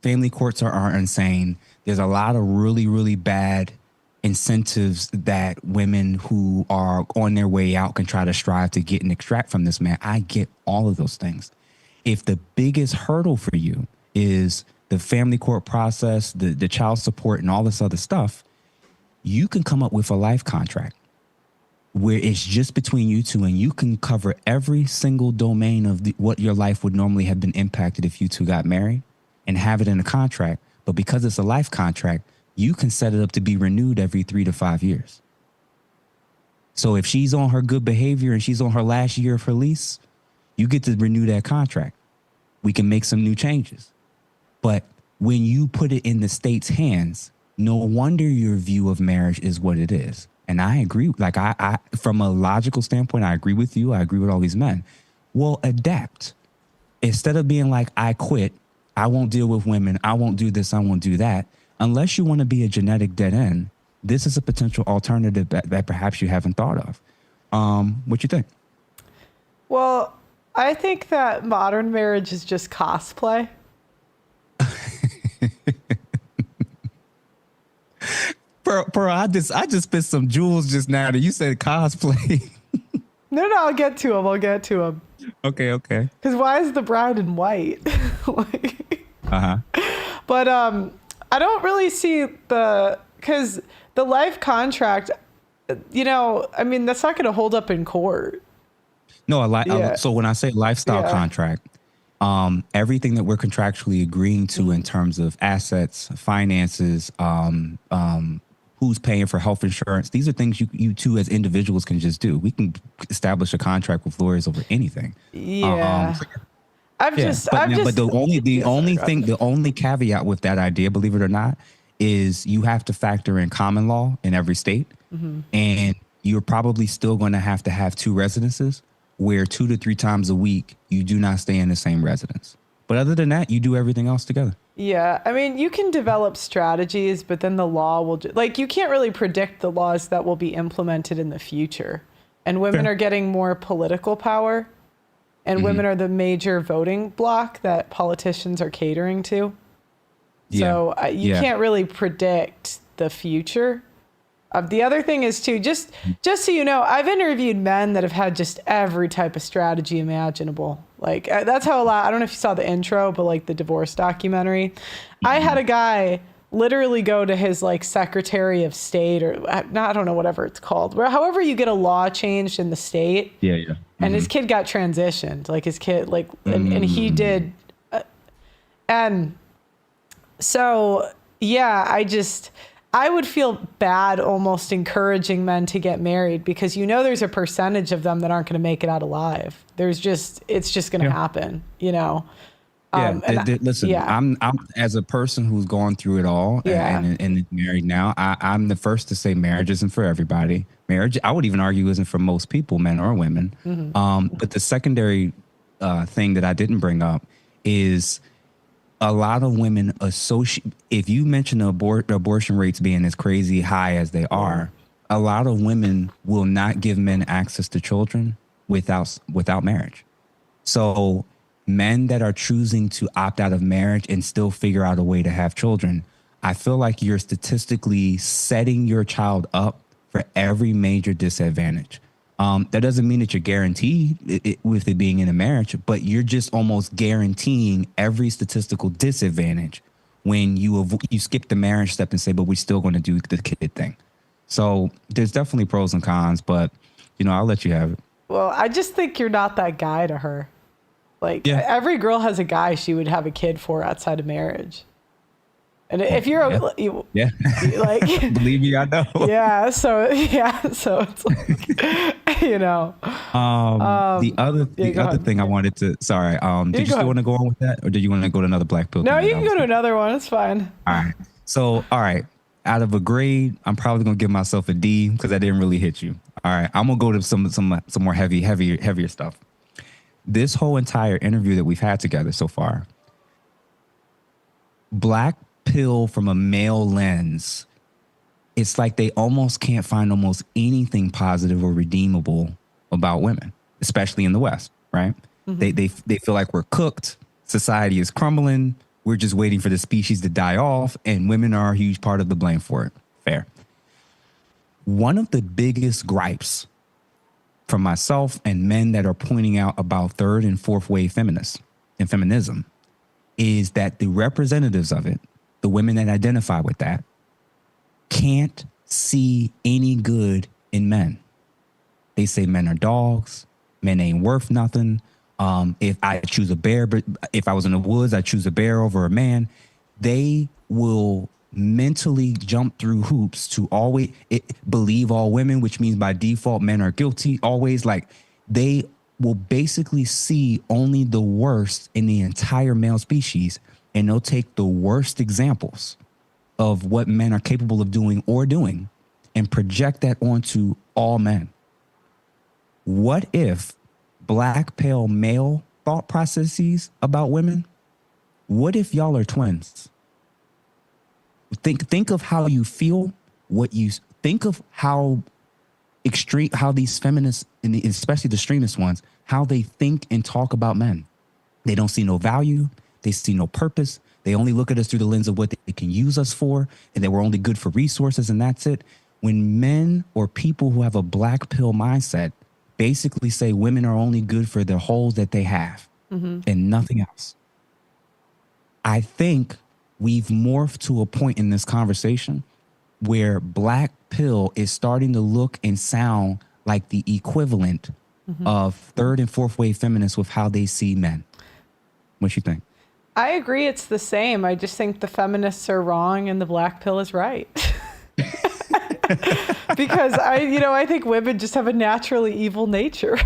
family courts are insane. There's a lot of really, really bad incentives that women who are on their way out can try to strive to get and extract from this man. I get all of those things. If the biggest hurdle for you is the family court process, the child support and all this other stuff, you can come up with a life contract where it's just between you two and you can cover every single domain of what your life would normally have been impacted if you two got married and have it in a contract. But because it's a life contract, you can set it up to be renewed every 3 to 5 years. So if she's on her good behavior and she's on her last year of her lease, you get to renew that contract. We can make some new changes. But when you put it in the state's hands, no wonder your view of marriage is what it is. And I agree. Like I from a logical standpoint, I agree with you. I agree with all these men. Well, adapt. Instead of being like, I quit, I won't deal with women, I won't do this, I won't do that. Unless you want to be a genetic dead end, this is a potential alternative that perhaps you haven't thought of. What you think? Well, I think that modern marriage is just cosplay. Bro, I just spit some jewels just now that you said cosplay. No, I'll get to him. Okay. Because why is the bride in white? Like, uh-huh. But I don't really see because the life contract, I mean, that's not going to hold up in court. No, so when I say lifestyle contract, everything that we're contractually agreeing to in terms of assets, finances, who's paying for health insurance, these are things you two as individuals can just do. We can establish a contract with lawyers over anything. Yeah. But the only caveat with that idea, believe it or not, is you have to factor in common law in every state. Mm-hmm. And you're probably still going to have 2 residences where 2 to 3 times a week you do not stay in the same residence. But other than that, you do everything else together. Yeah. I mean, you can develop strategies, but then the law will you can't really predict the laws that will be implemented in the future. And women are getting more political power. And women are the major voting bloc that politicians are catering to. So you can't really predict the future. The other thing is, too, just so you know, I've interviewed men that have had just every type of strategy imaginable. Like, that's how I don't know if you saw the intro, but like the divorce documentary. I had a guy literally go to his like Secretary of State or I don't know, whatever it's called. However you get a law changed in the state. Yeah. And his kid got transitioned, like his kid, like, and he did. And so, I would feel bad almost encouraging men to get married because, there's a percentage of them that aren't going to make it out alive. It's just going to happen, Listen, I'm as a person who's gone through it all and is married now, I'm the first to say marriage isn't for everybody. Marriage, I would even argue, isn't for most people, men or women. Mm-hmm. But the secondary thing that I didn't bring up is a lot of women if you mention the abortion rates being as crazy high as they are, a lot of women will not give men access to children without marriage. So men that are choosing to opt out of marriage and still figure out a way to have children, I feel like you're statistically setting your child up for every major disadvantage. That doesn't mean that you're guaranteed with it being in a marriage, but you're just almost guaranteeing every statistical disadvantage when you skip the marriage step and say, but we're still going to do the kid thing. So there's definitely pros and cons, but I'll let you have it. Well, I just think you're not that guy to her. Like every girl has a guy she would have a kid for outside of marriage. And if you're like, believe me, I know. So it's like, the other thing I wanted to, did you still want to go on with that, or did you want to go to another black pill? No, you can go to another one. It's fine. All right. So, all right. Out of a grade, I'm probably gonna give myself a D because I didn't really hit you. All right. I'm gonna go to some more heavier stuff. This whole entire interview that we've had together so far, black pill from a male lens, it's like they almost can't find almost anything positive or redeemable about women, especially in the West, right? Mm-hmm. They feel like we're cooked. Society is crumbling. We're just waiting for the species to die off, and women are a huge part of the blame for it. Fair. One of the biggest gripes from myself and men that are pointing out about third and fourth wave feminists and feminism is that the representatives of it, the women that identify with that, can't see any good in men. They say men are dogs, men ain't worth nothing. If I choose a bear, but if I was in the woods, I choose a bear over a man. They will mentally jump through hoops to always believe all women, which means by default men are guilty. Always, like, they will basically see only the worst in the entire male species, and they'll take the worst examples of what men are capable of doing or doing and project that onto all men. What if black pale male thought processes about women? What if y'all are twins? Think of how you feel, what you think of how extreme, how these feminists, and especially the extremist ones, how they think and talk about men. They don't see no value. They see no purpose. They only look at us through the lens of what they can use us for, and that we're only good for resources, and that's it. When men or people who have a black pill mindset basically say women are only good for the holes that they have and nothing else, I think we've morphed to a point in this conversation where black pill is starting to look and sound like the equivalent of third and fourth wave feminists with how they see men. What you think? I agree it's the same. I just think the feminists are wrong and the black pill is right. Because I think women just have a naturally evil nature.